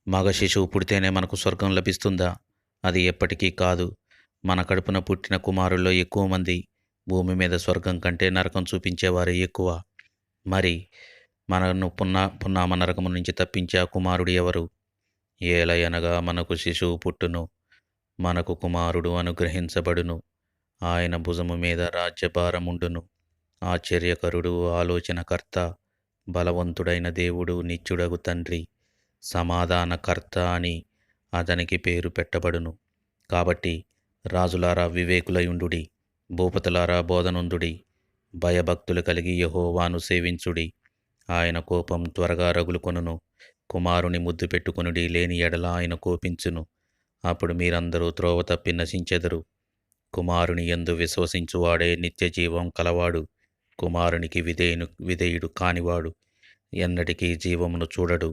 మగ శిశువు పుడితేనే మనకు స్వర్గం లభిస్తుందా? అది ఎప్పటికీ కాదు. మన కడుపున పుట్టిన కుమారుల్లో ఎక్కువ మంది భూమి మీద స్వర్గం కంటే నరకం చూపించేవారే ఎక్కువ. మరి మనను పున్నామ నరకము నుంచి తప్పించే ఆ కుమారుడు ఎవరు? ఏలయనగా మనకు శిశువు పుట్టును, మనకు కుమారుడు అనుగ్రహించబడును. ఆయన భుజము మీద రాజ్యభారముండును. ఆశ్చర్యకరుడు, ఆలోచనకర్త, బలవంతుడైన దేవుడు, నిత్యుడగు తండ్రి, సమాధానకర్త అని అతనికి పేరు పెట్టబడును. కాబట్టి రాజులారా వివేకులయుండుడి, భూపతులారా బోధనుందుడి. భయభక్తులు కలిగి యెహోవాను సేవించుడి. ఆయన కోపం త్వరగా రగులుకొనును. కుమారుని ముద్దు పెట్టుకొనుడి, లేని ఎడల ఆయన కోపించును. అప్పుడు మీరందరూ త్రోవ తప్పి నశించెదరు. కుమారుని యందు విశ్వసించువాడే నిత్యజీవం కలవాడు. కుమారునికి విధేయుడు కానివాడు ఎన్నటికీ జీవమును చూడడు.